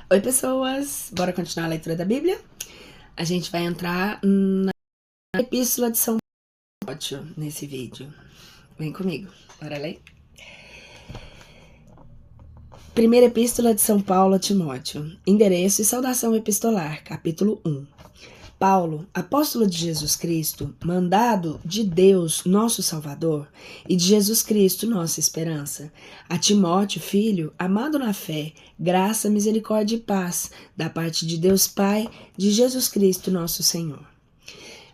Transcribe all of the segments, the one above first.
Oi, pessoas! Bora continuar a leitura da Bíblia? A gente vai entrar na Epístola de São Timóteo nesse vídeo. Vem comigo, bora ler? Primeira Epístola de São Paulo a Timóteo. Endereço e saudação epistolar, capítulo 1. Paulo, apóstolo de Jesus Cristo, mandado de Deus, nosso Salvador, e de Jesus Cristo, nossa esperança, a Timóteo, filho, amado na fé, graça, misericórdia e paz, da parte de Deus Pai, de Jesus Cristo, nosso Senhor.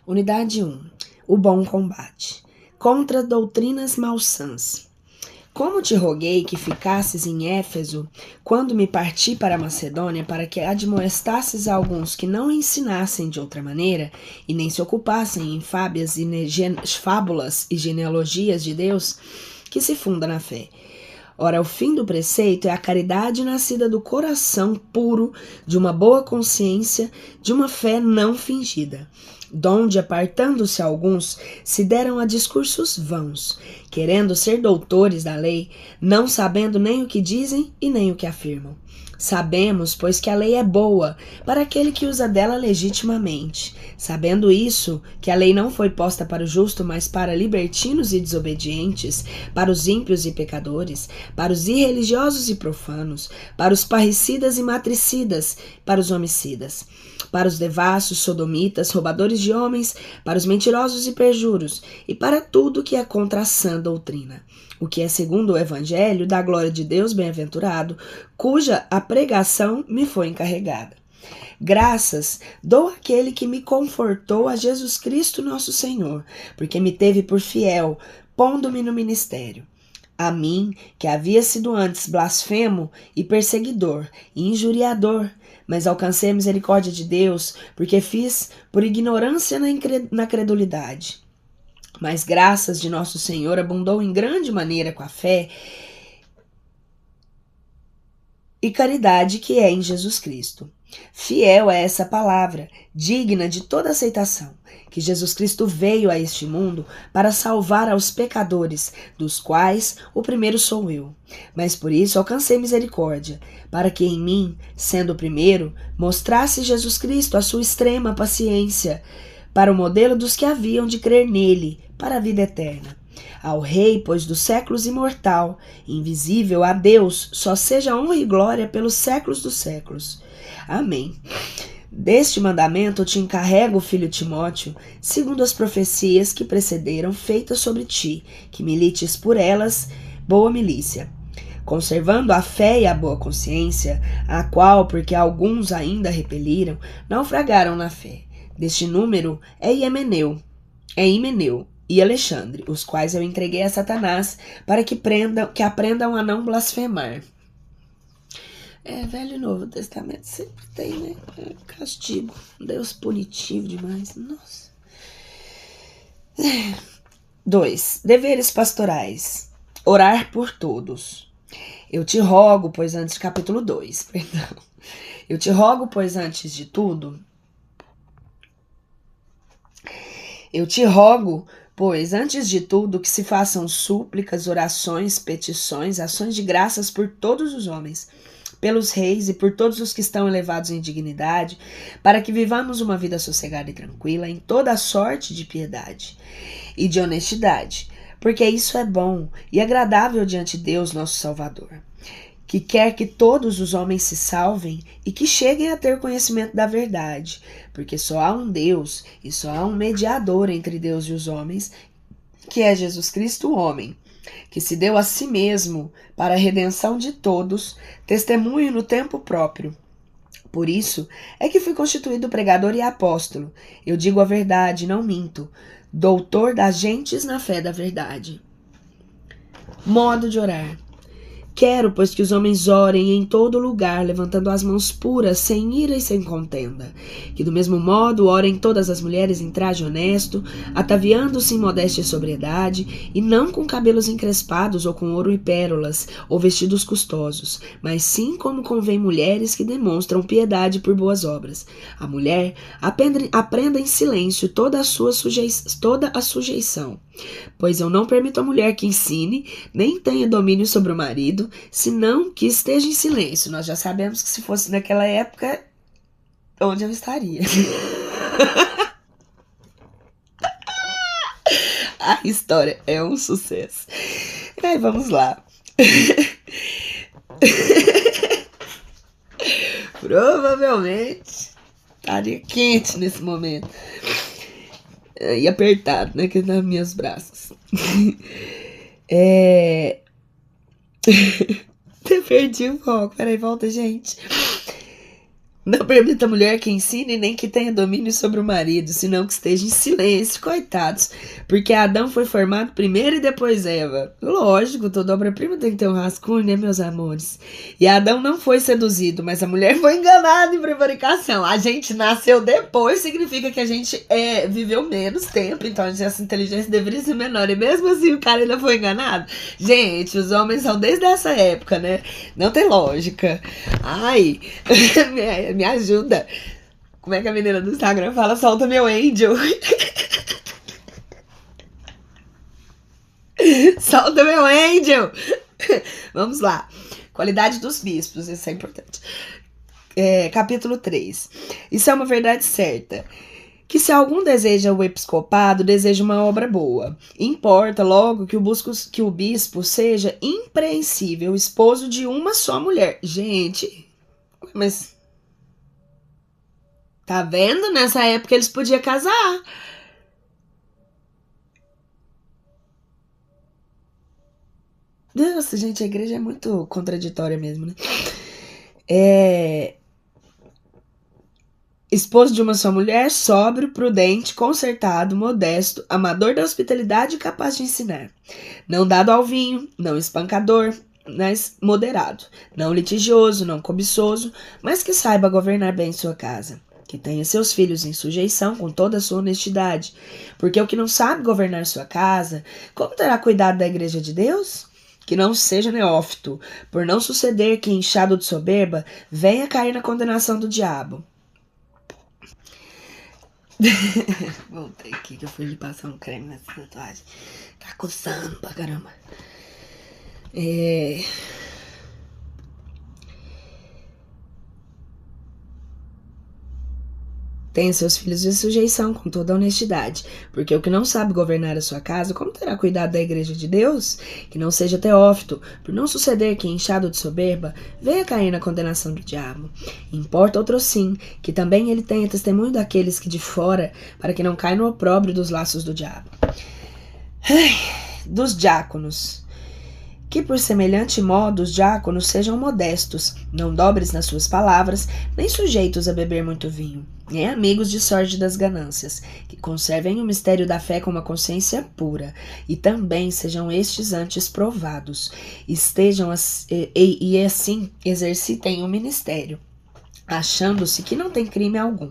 Unidade 1. O bom combate. Contra doutrinas malsãs. Como te roguei que ficasses em Éfeso, quando me parti para a Macedônia, para que admoestasses a alguns que não ensinassem de outra maneira, e nem se ocupassem em fábulas e genealogias de Deus, que se funda na fé. Ora, o fim do preceito é a caridade nascida do coração puro, de uma boa consciência, de uma fé não fingida, donde, apartando-se alguns, se deram a discursos vãos, querendo ser doutores da lei, não sabendo nem o que dizem e nem o que afirmam. Sabemos, pois, que a lei é boa para aquele que usa dela legitimamente. Sabendo isso, que a lei não foi posta para o justo, mas para libertinos e desobedientes, para os ímpios e pecadores, para os irreligiosos e profanos, para os parricidas e matricidas, para os homicidas, para os devassos, sodomitas, roubadores de homens, para os mentirosos e perjuros, e para tudo que é contra a sã doutrina. O que é segundo o Evangelho da glória de Deus bem-aventurado, cuja a pregação me foi encarregada. Graças dou àquele que me confortou, a Jesus Cristo nosso Senhor, porque me teve por fiel, pondo-me no ministério. A mim, que havia sido antes blasfemo e perseguidor e injuriador, mas alcancei a misericórdia de Deus, porque fiz por ignorância na credulidade. Mas graças de nosso Senhor abundou em grande maneira com a fé e caridade que é em Jesus Cristo. Fiel é essa palavra, digna de toda aceitação, que Jesus Cristo veio a este mundo para salvar aos pecadores, dos quais o primeiro sou eu. Mas por isso alcancei misericórdia, para que em mim, sendo o primeiro, mostrasse Jesus Cristo a sua extrema paciência, para o modelo dos que haviam de crer nele, para a vida eterna. Ao Rei, pois dos séculos imortal, invisível a Deus, só seja honra e glória pelos séculos dos séculos. Amém. Deste mandamento te encarrego, filho Timóteo, segundo as profecias que precederam, feitas sobre ti, que milites por elas boa milícia, conservando a fé e a boa consciência, a qual, porque alguns ainda repeliram, naufragaram na fé. Deste número é Himeneu e Alexandre, os quais eu entreguei a Satanás, para que aprendam a não blasfemar. Velho e Novo Testamento sempre tem, né? Castigo. Deus punitivo demais. Nossa. 2. Deveres pastorais. Orar por todos. Eu te rogo, pois antes... Capítulo 2, perdão. Eu te rogo, pois antes de tudo... que se façam súplicas, orações, petições, ações de graças por todos os homens, pelos reis e por todos os que estão elevados em dignidade, para que vivamos uma vida sossegada e tranquila em toda a sorte de piedade e de honestidade, porque isso é bom e agradável diante de Deus, nosso Salvador, que quer que todos os homens se salvem e que cheguem a ter conhecimento da verdade, porque só há um Deus e só há um mediador entre Deus e os homens, que é Jesus Cristo, o homem, que se deu a si mesmo para a redenção de todos, testemunho no tempo próprio. Por isso é que fui constituído pregador e apóstolo. Eu digo a verdade, não minto, doutor das gentes na fé da verdade. Modo de orar. Quero, pois, que os homens orem em todo lugar, levantando as mãos puras, sem ira e sem contenda. Que do mesmo modo orem todas as mulheres em traje honesto, ataviando-se em modéstia e sobriedade, e não com cabelos encrespados, ou com ouro e pérolas, ou vestidos custosos, mas sim como convém mulheres que demonstram piedade por boas obras. A mulher aprenda em silêncio toda a sujeição. Pois eu não permito a mulher que ensine, nem tenha domínio sobre o marido, senão que esteja em silêncio. Nós já sabemos que se fosse naquela época, onde eu estaria? A história é um sucesso. Aí, vamos lá. Provavelmente estaria quente nesse momento. E apertado, né? Que nas minhas braços. Perdi o foco. Peraí, volta, gente. Não permita a mulher que ensine, nem que tenha domínio sobre o marido, senão que esteja em silêncio, coitados. Porque Adão foi formado primeiro e depois Eva. Lógico, toda obra-prima tem que ter um rascunho, né, meus amores? E Adão não foi seduzido, mas a mulher foi enganada em prevaricação. A gente nasceu depois, significa que a gente viveu menos tempo, então essa inteligência deveria ser menor. E mesmo assim o cara ainda foi enganado. Gente, os homens são desde essa época, né? Não tem lógica. Ai... Me ajuda. Como é que a menina do Instagram fala? Solta meu angel. Solta meu angel. Vamos lá. Qualidade dos bispos, isso é importante. Capítulo 3. Isso é uma verdade certa. Que se algum deseja o episcopado, deseja uma obra boa. Importa logo que o bispo seja impreensível, esposo de uma só mulher. Gente, mas... Tá vendo? Nessa época eles podiam casar. Nossa, gente, a igreja é muito contraditória mesmo, né? Esposo de uma só mulher, sóbrio, prudente, consertado, modesto, amador da hospitalidade e capaz de ensinar. Não dado ao vinho, não espancador, mas moderado. Não litigioso, não cobiçoso, mas que saiba governar bem sua casa. Que tenha seus filhos em sujeição com toda a sua honestidade. Porque o que não sabe governar sua casa, como terá cuidado da igreja de Deus? Que não seja neófito, por não suceder que, inchado de soberba, venha cair na condenação do diabo. Voltei aqui que eu fui lhe passar um creme nessa tatuagem. Tá coçando pra caramba. Tenha seus filhos em sujeição com toda a honestidade, porque o que não sabe governar a sua casa, como terá cuidado da igreja de Deus? Que não seja teófito, por não suceder que, inchado de soberba, venha cair na condenação do diabo. Importa outro sim, que também ele tenha testemunho daqueles que de fora, para que não caia no opróbrio dos laços do diabo. Dos diáconos. Que por semelhante modo os diáconos sejam modestos, não dobres nas suas palavras, nem sujeitos a beber muito vinho, nem amigos de sórdidas ganâncias, que conservem o mistério da fé com uma consciência pura, e também sejam estes antes provados, e assim exercitem o ministério, achando-se que não tem crime algum,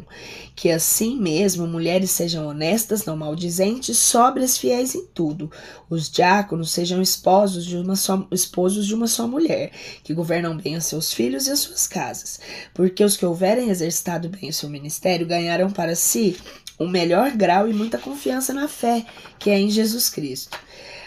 que assim mesmo mulheres sejam honestas, não maldizentes, sóbrias, fiéis em tudo. Os diáconos sejam esposos de uma só mulher, que governam bem a seus filhos e as suas casas, porque os que houverem exercitado bem o seu ministério ganharão para si um melhor grau e muita confiança na fé, que é em Jesus Cristo.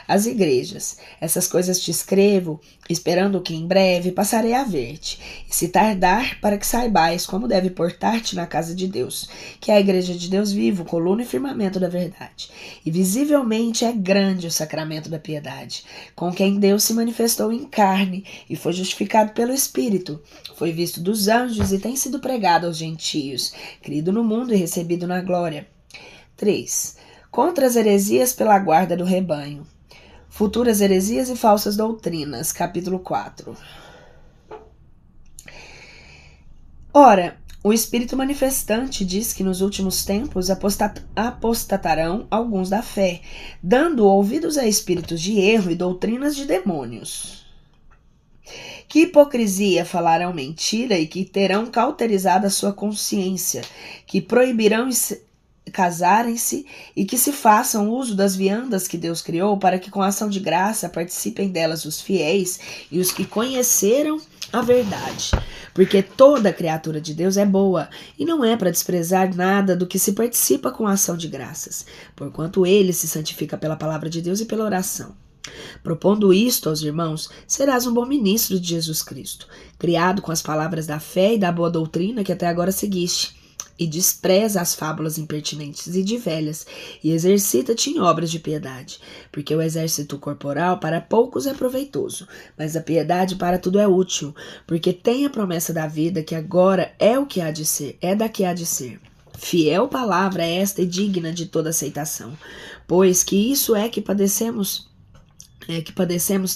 As igrejas, essas coisas te escrevo, esperando que em breve passarei a ver-te, e se tardar, para que saibais como deve portar-te na casa de Deus, que é a igreja de Deus vivo, coluna e firmamento da verdade. E visivelmente é grande o sacramento da piedade, com quem Deus se manifestou em carne, e foi justificado pelo Espírito, foi visto dos anjos e tem sido pregado aos gentios, crido no mundo e recebido na glória. 3. Contra as heresias pela guarda do rebanho. Futuras heresias e falsas doutrinas, capítulo 4. Ora, o Espírito manifestante diz que nos últimos tempos apostatarão alguns da fé, dando ouvidos a espíritos de erro e doutrinas de demônios. Que hipocrisia falarão mentira e que terão cauterizado a sua consciência, que proibirão casarem-se e que se façam uso das viandas que Deus criou, para que com ação de graça participem delas os fiéis e os que conheceram a verdade. Porque toda criatura de Deus é boa, e não é para desprezar nada do que se participa com a ação de graças, porquanto ele se santifica pela palavra de Deus e pela oração. Propondo isto aos irmãos, serás um bom ministro de Jesus Cristo, criado com as palavras da fé e da boa doutrina que até agora seguiste, e despreza as fábulas impertinentes e de velhas, e exercita-te em obras de piedade, porque o exército corporal para poucos é proveitoso, mas a piedade para tudo é útil, porque tem a promessa da vida que agora é o que há de ser, é da que há de ser. Fiel palavra é esta e digna de toda aceitação, pois que isso é que padecemos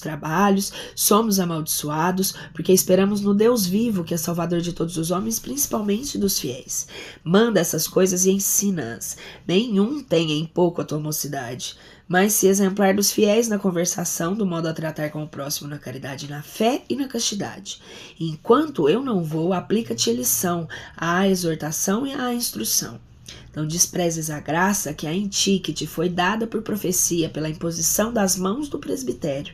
trabalhos, somos amaldiçoados, porque esperamos no Deus vivo, que é Salvador de todos os homens, principalmente dos fiéis. Manda essas coisas e ensina-as. Nenhum tenha em pouco a tua mocidade, mas se exemplar dos fiéis na conversação, do modo a tratar com o próximo na caridade, na fé e na castidade. Enquanto eu não vou, aplica-te a lição, à exortação e à instrução. Não desprezes a graça que há em ti, que te foi dada por profecia, pela imposição das mãos do presbitério.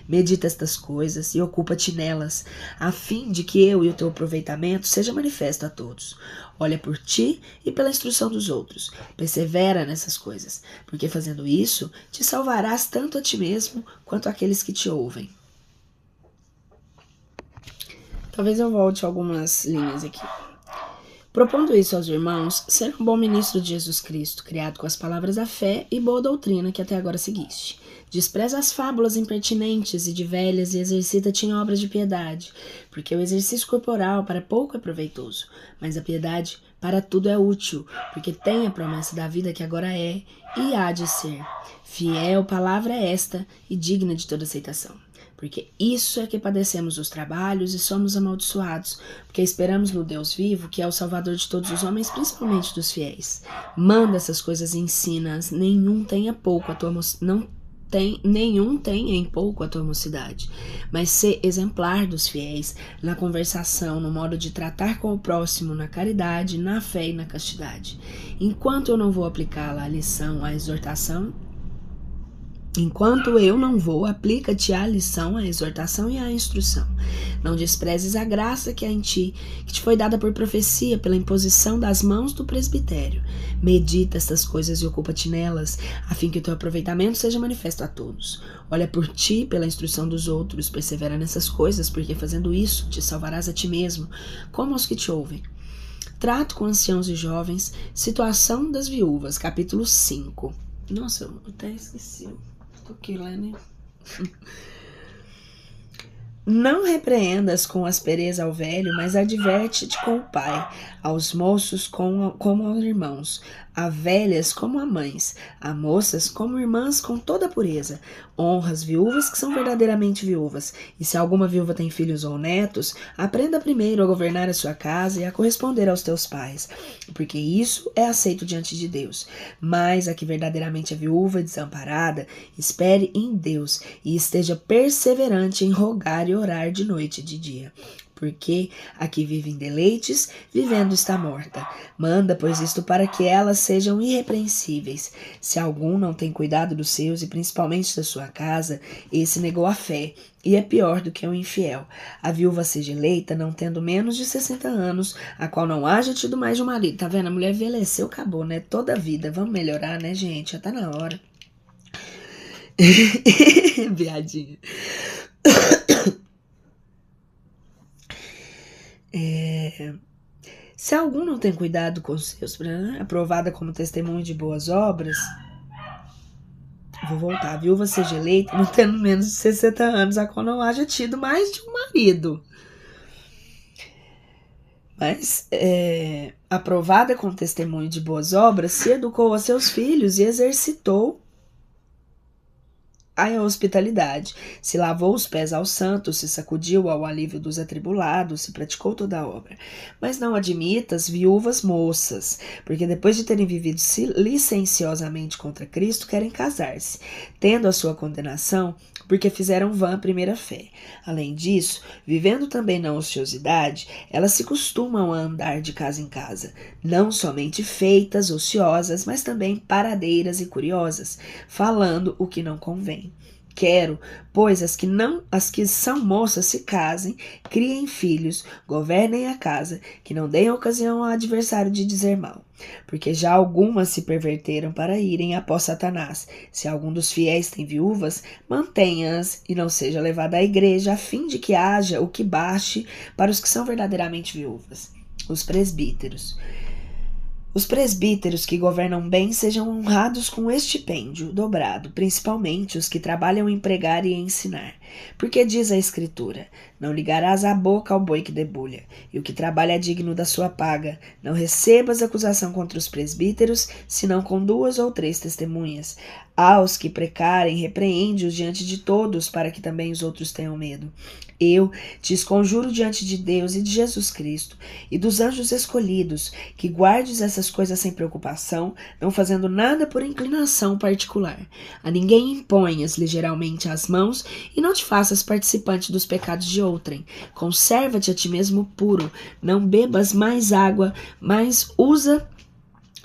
Medita estas coisas e ocupa-te nelas, a fim de que eu e o teu aproveitamento seja manifesto a todos. Olha por ti e pela instrução dos outros. Persevera nessas coisas, porque fazendo isso, te salvarás tanto a ti mesmo quanto àqueles que te ouvem. Talvez eu volte algumas linhas aqui. Propondo isso aos irmãos, ser um bom ministro de Jesus Cristo, criado com as palavras da fé e boa doutrina que até agora seguiste. Despreza as fábulas impertinentes e de velhas e exercita-te em obras de piedade, porque o exercício corporal para pouco é proveitoso, mas a piedade para tudo é útil, porque tem a promessa da vida que agora é e há de ser. Fiel palavra é esta e digna de toda aceitação. Porque isso é que padecemos os trabalhos e somos amaldiçoados, porque esperamos no Deus vivo, que é o Salvador de todos os homens, principalmente dos fiéis. Manda essas coisas e ensina-as, nenhum tenha em pouco a tua mocidade, mas sê exemplar dos fiéis, na conversação, no modo de tratar com o próximo, na caridade, na fé e na castidade. Enquanto eu não vou aplicá-la à lição, à exortação, aplica-te à lição, à exortação e à instrução. Não desprezes a graça que há em ti, que te foi dada por profecia, pela imposição das mãos do presbitério. Medita estas coisas e ocupa-te nelas, a fim que o teu aproveitamento seja manifesto a todos. Olha por ti pela instrução dos outros, persevera nessas coisas, porque fazendo isso te salvarás a ti mesmo, como aos que te ouvem. Trato com anciãos e jovens, situação das viúvas, capítulo 5. Nossa, eu até esqueci. Tô aqui lendo. Não repreendas com aspereza ao velho, mas adverte-te com o pai, aos moços como aos irmãos, a velhas como a mães, a moças como irmãs com toda a pureza. Honra as viúvas que são verdadeiramente viúvas, e se alguma viúva tem filhos ou netos, aprenda primeiro a governar a sua casa e a corresponder aos teus pais, porque isso é aceito diante de Deus. Mas a que verdadeiramente é viúva e desamparada, espere em Deus e esteja perseverante em rogar e orar de noite e de dia. Porque a que vive em deleites, vivendo está morta. Manda, pois, isto para que elas sejam irrepreensíveis. Se algum não tem cuidado dos seus, e principalmente da sua casa, esse negou a fé, e é pior do que um infiel. A viúva seja eleita, não tendo menos de 60 anos, a qual não haja tido mais de um marido. Tá vendo? A mulher envelheceu, acabou, né? Toda a vida. Vamos melhorar, né, gente? Já tá na hora. Viadinha. Se algum não tem cuidado com os seus, aprovada como testemunho de boas obras, vou voltar, a viúva seja eleita, não tendo menos de 60 anos, a qual não haja tido mais de um marido. Mas, aprovada com testemunho de boas obras, se educou a seus filhos e exercitou a hospitalidade, se lavou os pés aos santos, se sacudiu ao alívio dos atribulados, se praticou toda a obra. Mas não admitas viúvas moças, porque depois de terem vivido licenciosamente contra Cristo, querem casar-se, tendo a sua condenação porque fizeram vã a primeira fé. Além disso, vivendo também na ociosidade, elas se costumam a andar de casa em casa, não somente feitas, ociosas, mas também paradeiras e curiosas, falando o que não convém. Quero, pois, as que são moças se casem, criem filhos, governem a casa, que não deem ocasião ao adversário de dizer mal. Porque já algumas se perverteram para irem após Satanás. Se algum dos fiéis tem viúvas, mantenha-as e não seja levada à igreja, a fim de que haja o que baste para os que são verdadeiramente viúvas. Os presbíteros que governam bem sejam honrados com estipêndio dobrado, principalmente os que trabalham em pregar e ensinar. Porque diz a Escritura: não ligarás a boca ao boi que debulha, e o que trabalha é digno da sua paga. Não recebas acusação contra os presbíteros, senão com 2 ou 3 testemunhas. Aos que precarem, repreende-os diante de todos, para que também os outros tenham medo. Eu te esconjuro diante de Deus e de Jesus Cristo e dos anjos escolhidos, que guardes essas coisas sem preocupação, não fazendo nada por inclinação particular. A ninguém imponhas ligeiramente as mãos e não te faças participante dos pecados de outrem. Conserva-te a ti mesmo puro, não bebas mais água, mas usa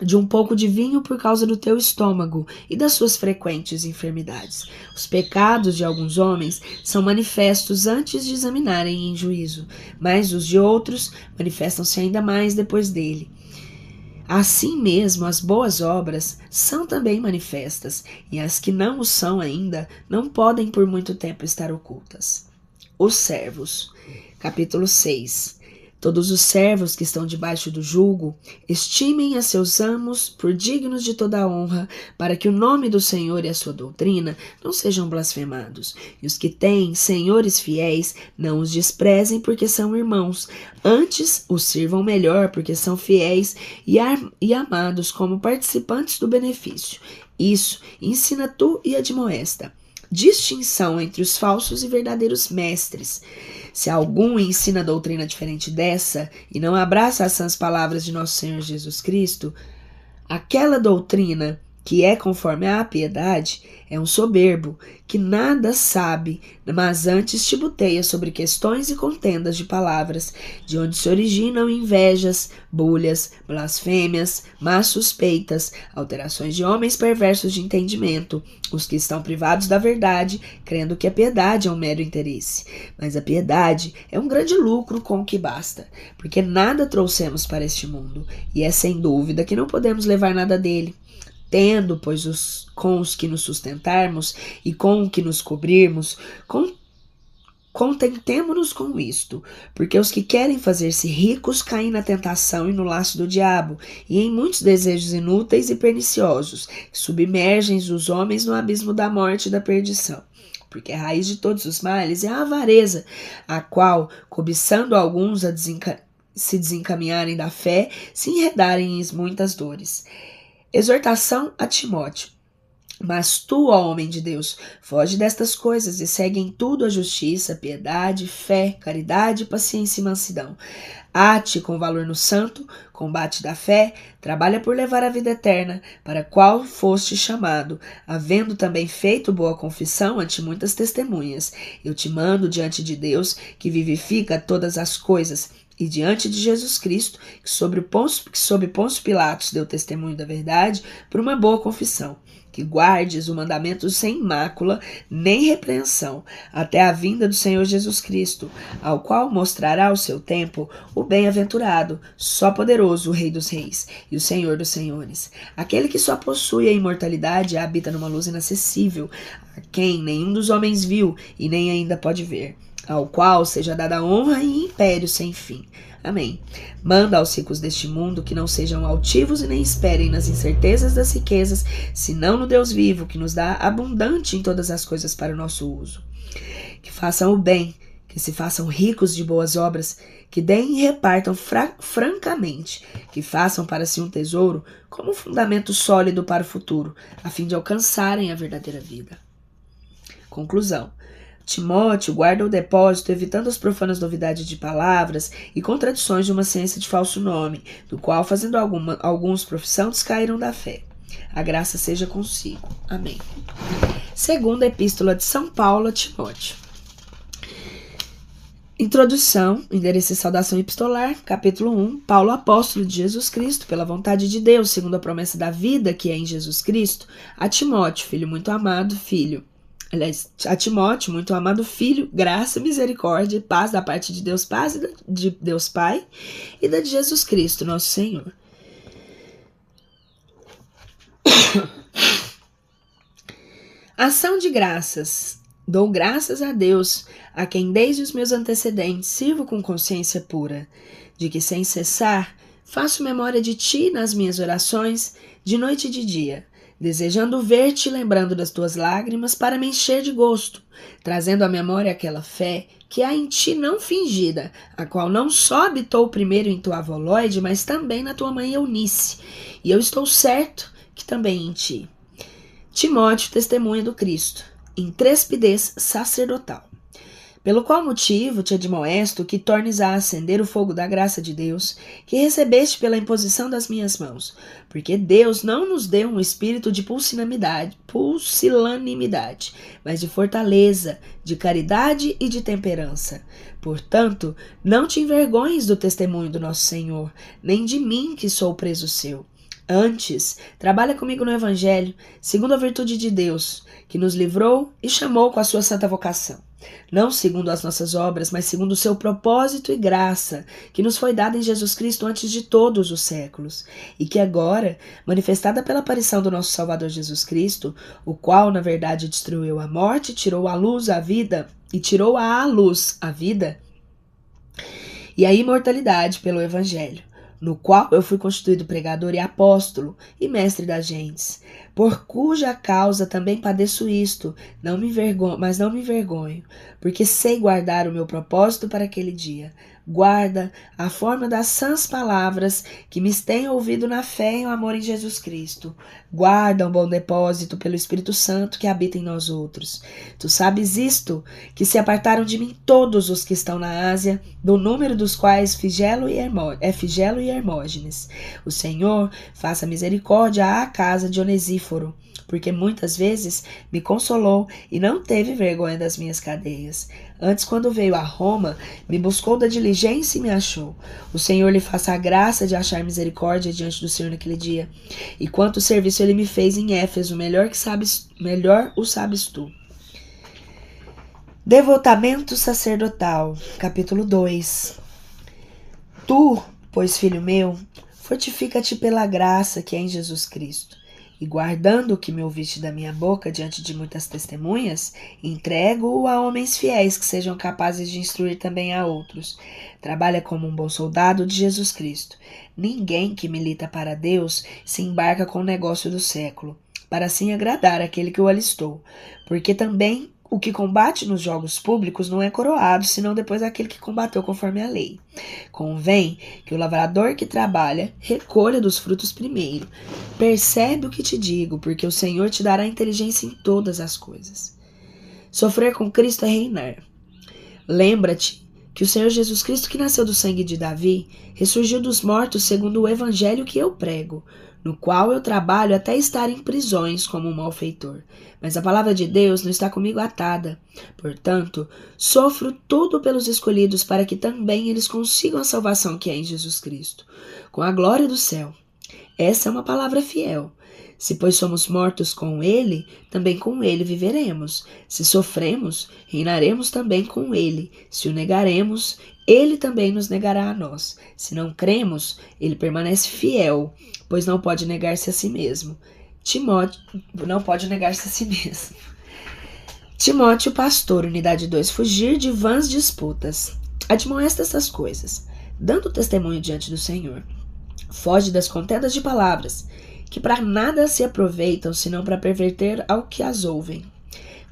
de um pouco de vinho por causa do teu estômago e das suas frequentes enfermidades. Os pecados de alguns homens são manifestos antes de examinarem em juízo, mas os de outros manifestam-se ainda mais depois dele. Assim mesmo, as boas obras são também manifestas, e as que não o são ainda não podem por muito tempo estar ocultas. Os servos. Capítulo 6. Todos os servos que estão debaixo do jugo, estimem a seus amos por dignos de toda a honra, para que o nome do Senhor e a sua doutrina não sejam blasfemados. E os que têm senhores fiéis, não os desprezem porque são irmãos. Antes, os sirvam melhor porque são fiéis e amados como participantes do benefício. Isso ensina tu e admoesta. Distinção entre os falsos e verdadeiros mestres. Se algum ensina doutrina diferente dessa e não abraça as sãs palavras de nosso Senhor Jesus Cristo, aquela doutrina que é conforme à piedade é um soberbo, que nada sabe, mas antes tibuteia sobre questões e contendas de palavras, de onde se originam invejas, bulhas, blasfêmias, más suspeitas, alterações de homens perversos de entendimento, os que estão privados da verdade, crendo que a piedade é um mero interesse. Mas a piedade é um grande lucro com o que basta, porque nada trouxemos para este mundo, e é sem dúvida que não podemos levar nada dele. Tendo, pois, com os que nos sustentarmos e com o que nos cobrirmos, contentemo-nos com isto, porque os que querem fazer-se ricos caem na tentação e no laço do diabo, e em muitos desejos inúteis e perniciosos, que submergem os homens no abismo da morte e da perdição. Porque a raiz de todos os males é a avareza, a qual, cobiçando alguns se desencaminharem da fé, se enredarem em muitas dores. Exortação a Timóteo. Mas tu, ó homem de Deus, foge destas coisas e segue em tudo a justiça, piedade, fé, caridade, paciência e mansidão. Ate com valor no santo, combate da fé, trabalha por levar a vida eterna, para a qual foste chamado, havendo também feito boa confissão ante muitas testemunhas. Eu te mando diante de Deus, que vivifica todas as coisas, e diante de Jesus Cristo, que sob Pôncio Pilatos deu testemunho da verdade, por uma boa confissão, que guardes o mandamento sem mácula, nem repreensão, até a vinda do Senhor Jesus Cristo, ao qual mostrará ao seu tempo o bem-aventurado, só poderoso, o Rei dos Reis e o Senhor dos Senhores, aquele que só possui a imortalidade e habita numa luz inacessível, a quem nenhum dos homens viu e nem ainda pode ver, ao qual seja dada honra e império sem fim. Amém. Manda aos ricos deste mundo que não sejam altivos e nem esperem nas incertezas das riquezas, senão no Deus vivo, que nos dá abundante em todas as coisas para o nosso uso. Que façam o bem, que se façam ricos de boas obras, que deem e repartam francamente, que façam para si um tesouro como um fundamento sólido para o futuro, a fim de alcançarem a verdadeira vida. Conclusão. Timóteo guarda o depósito, evitando as profanas novidades de palavras e contradições de uma ciência de falso nome, do qual, fazendo alguns profissão, descaíram da fé. A graça seja consigo. Amém. Segunda Epístola de São Paulo a Timóteo. Introdução, endereço e saudação epistolar, capítulo 1. Paulo, apóstolo de Jesus Cristo, pela vontade de Deus, segundo a promessa da vida que é em Jesus Cristo, a Timóteo, filho muito amado, a Timóteo, muito amado filho, graça, misericórdia e paz da parte de Deus Pai e da de Jesus Cristo, nosso Senhor. Ação de graças. Dou graças a Deus, a quem desde os meus antecedentes sirvo com consciência pura, de que sem cessar faço memória de ti nas minhas orações, de noite e de dia, desejando ver-te e lembrando das tuas lágrimas para me encher de gosto, trazendo à memória aquela fé que há em ti não fingida, a qual não só habitou primeiro em tua avó Lóide, mas também na tua mãe Eunice, e eu estou certo que também em ti. Timóteo, testemunha do Cristo, intrepidez sacerdotal. Pelo qual motivo te admoesto que tornes a acender o fogo da graça de Deus, que recebeste pela imposição das minhas mãos, porque Deus não nos deu um espírito de pusilanimidade, mas de fortaleza, de caridade e de temperança. Portanto, não te envergonhes do testemunho do nosso Senhor, nem de mim que sou preso seu. Antes, trabalha comigo no Evangelho, segundo a virtude de Deus, que nos livrou e chamou com a sua santa vocação. Não segundo as nossas obras, mas segundo o seu propósito e graça, que nos foi dada em Jesus Cristo antes de todos os séculos, e que agora, manifestada pela aparição do nosso Salvador Jesus Cristo, o qual, na verdade, destruiu a morte, tirou à luz a vida e a imortalidade pelo Evangelho, no qual eu fui constituído pregador e apóstolo e mestre das gentes, por cuja causa também padeço isto, mas não me envergonho, porque sei guardar o meu propósito para aquele dia. Guarda a forma das sãs palavras que me têm ouvido na fé e o amor em Jesus Cristo. Guarda um bom depósito pelo Espírito Santo que habita em nós outros. Tu sabes isto, que se apartaram de mim todos os que estão na Ásia, do número dos quais Figelo e Hermógenes. O Senhor faça misericórdia à casa de Onesíforo, porque muitas vezes me consolou e não teve vergonha das minhas cadeias. Antes, quando veio a Roma, me buscou da diligência e me achou. O Senhor lhe faça a graça de achar misericórdia diante do Senhor naquele dia. E quanto serviço ele me fez em Éfeso, melhor o sabes tu. Devotamento sacerdotal, capítulo 2. Tu, pois, filho meu, fortifica-te pela graça que é em Jesus Cristo. E guardando o que me ouviste da minha boca diante de muitas testemunhas, entrego-o a homens fiéis que sejam capazes de instruir também a outros. Trabalha como um bom soldado de Jesus Cristo. Ninguém que milita para Deus se embarca com o negócio do século, para assim agradar aquele que o alistou, porque também o que combate nos jogos públicos não é coroado, senão depois aquele que combateu conforme a lei. Convém que o lavrador que trabalha recolha dos frutos primeiro. Percebe o que te digo, porque o Senhor te dará inteligência em todas as coisas. Sofrer com Cristo é reinar. Lembra-te que o Senhor Jesus Cristo, que nasceu do sangue de Davi, ressurgiu dos mortos segundo o evangelho que eu prego, no qual eu trabalho até estar em prisões como um malfeitor. Mas a palavra de Deus não está comigo atada. Portanto, sofro tudo pelos escolhidos para que também eles consigam a salvação que é em Jesus Cristo, com a glória do céu. Essa é uma palavra fiel. Se, pois, somos mortos com ele, também com ele viveremos. Se sofremos, reinaremos também com ele. Se o negaremos, ele também nos negará a nós. Se não cremos, ele permanece fiel, pois não pode negar-se a si mesmo. Timóteo, pastor, unidade 2, fugir de vãs disputas. Admoesta essas coisas, dando testemunho diante do Senhor. Foge das contendas de palavras, que para nada se aproveitam, senão para perverter ao que as ouvem.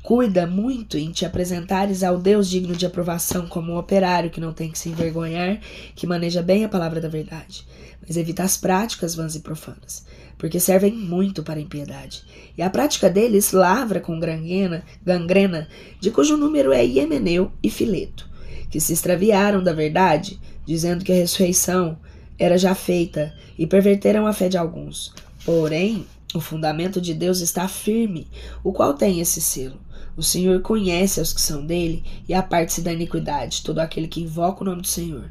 Cuida muito em te apresentares ao Deus digno de aprovação como um operário que não tem que se envergonhar, que maneja bem a palavra da verdade. Mas evita as práticas vãs e profanas, porque servem muito para a impiedade. E a prática deles lavra com gangrena, de cujo número é Himeneu e Fileto, que se extraviaram da verdade, dizendo que a ressurreição era já feita, e perverteram a fé de alguns. Porém, O fundamento de Deus está firme, o qual tem esse selo. O Senhor conhece os que são dele e aparte-se da iniquidade, todo aquele que invoca o nome do Senhor.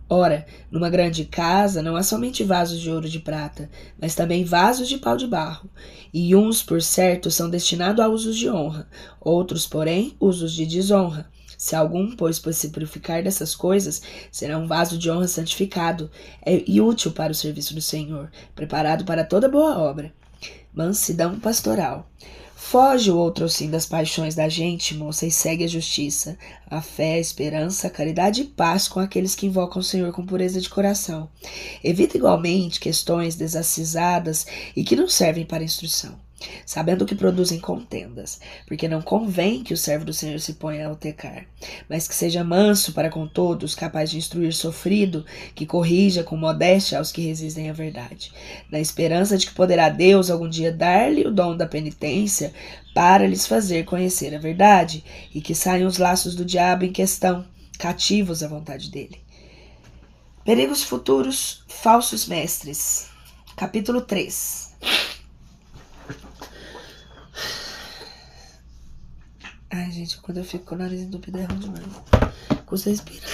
Ora, numa grande casa não há somente vasos de ouro e de prata, mas também vasos de pau de barro. E uns, por certo, são destinados a usos de honra, outros, porém, usos de desonra. Se algum, pois, se purificar dessas coisas, será um vaso de honra santificado e útil para o serviço do Senhor, preparado para toda boa obra. Mansidão pastoral. Foge o outrocínio das paixões da gente, moça, e segue a justiça, a fé, a esperança, a caridade e paz com aqueles que invocam o Senhor com pureza de coração. Evita igualmente questões desacisadas e que não servem para instrução, sabendo que produzem contendas, porque não convém que o servo do Senhor se ponha a altercar, mas que seja manso para com todos, capaz de instruir sofrido, que corrija com modéstia aos que resistem à verdade, na esperança de que poderá Deus algum dia dar-lhe o dom da penitência para lhes fazer conhecer a verdade, e que saiam os laços do diabo em questão, cativos à vontade dele. Perigos futuros, falsos mestres. Capítulo 3. Ai, gente, quando eu fico com o nariz entupido é ruim demais. Custa respirar.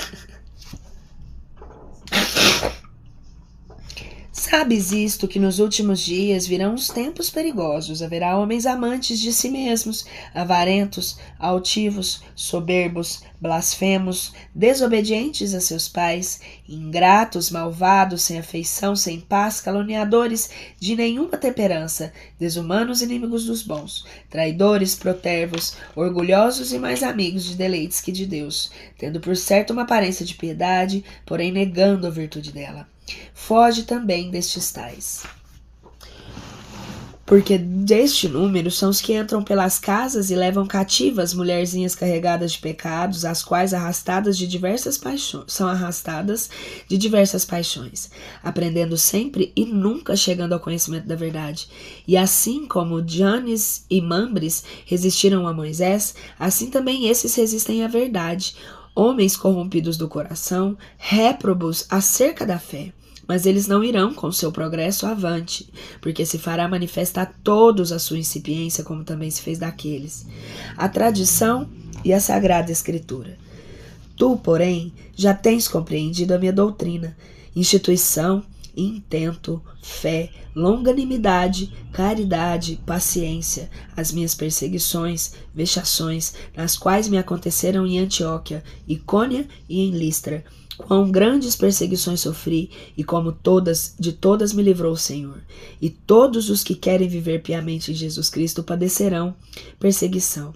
Sabes isto, que nos últimos dias virão os tempos perigosos. Haverá homens amantes de si mesmos, avarentos, altivos, soberbos, blasfemos, desobedientes a seus pais, ingratos, malvados, sem afeição, sem paz, caluniadores, de nenhuma temperança, desumanos, inimigos dos bons, traidores, protervos, orgulhosos e mais amigos de deleites que de Deus, tendo por certo uma aparência de piedade, porém negando a virtude dela. Foge também destes tais, porque deste número são os que entram pelas casas e levam cativas mulherzinhas carregadas de pecados, as quais são arrastadas de diversas paixões, aprendendo sempre e nunca chegando ao conhecimento da verdade. E assim como Janes e Mambres resistiram a Moisés, assim também esses resistem à verdade, homens corrompidos do coração, réprobos acerca da fé. Mas eles não irão com seu progresso avante, porque se fará manifesta a todos a sua incipiência, como também se fez daqueles. A tradição e a Sagrada Escritura. Tu, porém, já tens compreendido a minha doutrina, instituição, intento, fé, longanimidade, caridade, paciência, as minhas perseguições, vexações, nas quais me aconteceram em Antioquia, Icônia e em Listra. Quão grandes perseguições sofri, e como de todas me livrou o Senhor. E todos os que querem viver piamente em Jesus Cristo padecerão perseguição.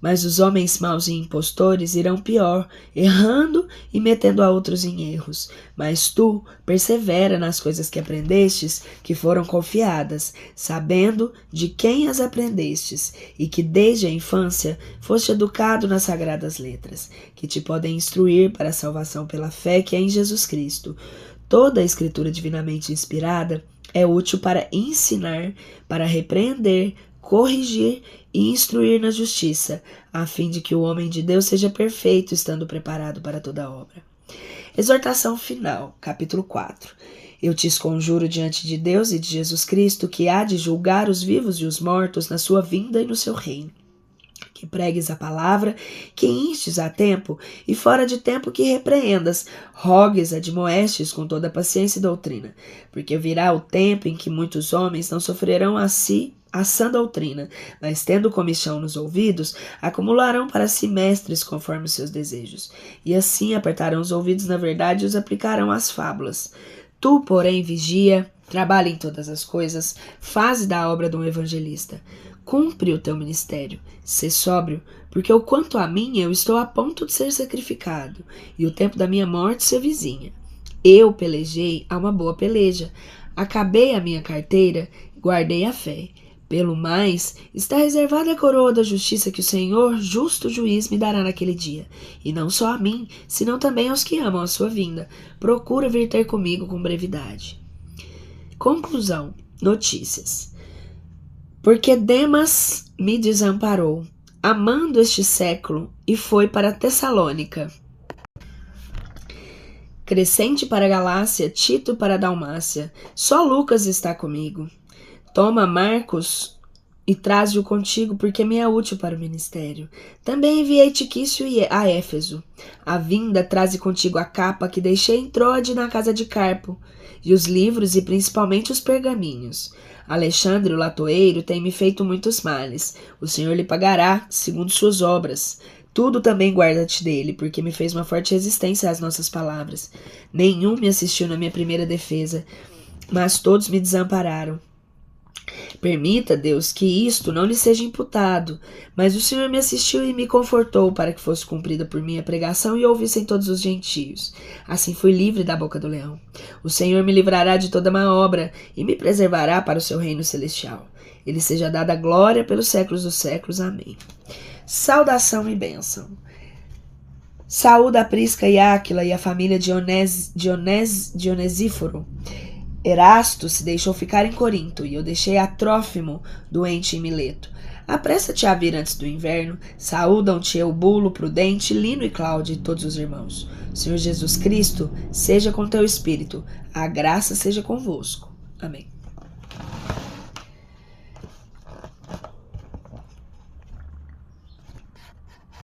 Mas os homens maus e impostores irão pior, errando e metendo a outros em erros. Mas tu persevera nas coisas que aprendestes, que foram confiadas, sabendo de quem as aprendestes, e que desde a infância foste educado nas sagradas letras, que te podem instruir para a salvação pela fé que é em Jesus Cristo. Toda a Escritura divinamente inspirada é útil para ensinar, para repreender, corrigir e instruir na justiça, a fim de que o homem de Deus seja perfeito, estando preparado para toda obra. Exortação final, capítulo 4. Eu te conjuro diante de Deus e de Jesus Cristo, que há de julgar os vivos e os mortos na sua vinda e no seu reino. Que pregues a palavra, que instes a tempo, e fora de tempo que repreendas, rogues, admoestes com toda paciência e doutrina, porque virá o tempo em que muitos homens não sofrerão a sã doutrina, mas tendo comichão nos ouvidos, acumularão para si mestres conforme os seus desejos, e assim apertarão os ouvidos na verdade e os aplicarão às fábulas. Tu, porém, vigia, trabalha em todas as coisas, faze da obra de um evangelista. Cumpre o teu ministério, sê sóbrio, porque o quanto a mim eu estou a ponto de ser sacrificado, e o tempo da minha morte se avizinha. Eu pelejei a uma boa peleja, acabei a minha carteira, guardei a fé. Pelo mais, está reservada a coroa da justiça que o Senhor, justo juiz, me dará naquele dia. E não só a mim, senão também aos que amam a sua vinda. Procura vir ter comigo com brevidade. Conclusão. Notícias. Porque Demas me desamparou, amando este século, e foi para Tessalônica. Crescente para a Galácia, Tito para a Dalmácia. Só Lucas está comigo. Toma Marcos e traze-o contigo, porque me é útil para o ministério. Também enviei Tiquício a Éfeso. A vinda, traze contigo a capa que deixei em Troade na casa de Carpo, e os livros e principalmente os pergaminhos. Alexandre, o latoeiro, tem-me feito muitos males. O Senhor lhe pagará, segundo suas obras. Tudo também guarda-te dele, porque me fez uma forte resistência às nossas palavras. Nenhum me assistiu na minha primeira defesa, mas todos me desampararam. Permita, Deus, que isto não lhe seja imputado, mas o Senhor me assistiu e me confortou para que fosse cumprida por minha pregação e ouvissem todos os gentios. Assim fui livre da boca do leão. O Senhor me livrará de toda má obra e me preservará para o seu reino celestial. Ele seja dada a glória pelos séculos dos séculos. Amém. Saudação e bênção. Saúda a Prisca e Áquila e a família de Onesíforo. Erasto se deixou ficar em Corinto, e eu deixei a Trófimo doente em Mileto. Apressa-te a vir antes do inverno. Saúdam-te Eubulo, Prudente, Lino e Cláudio e todos os irmãos. O Senhor Jesus Cristo seja com teu espírito. A graça seja convosco. Amém.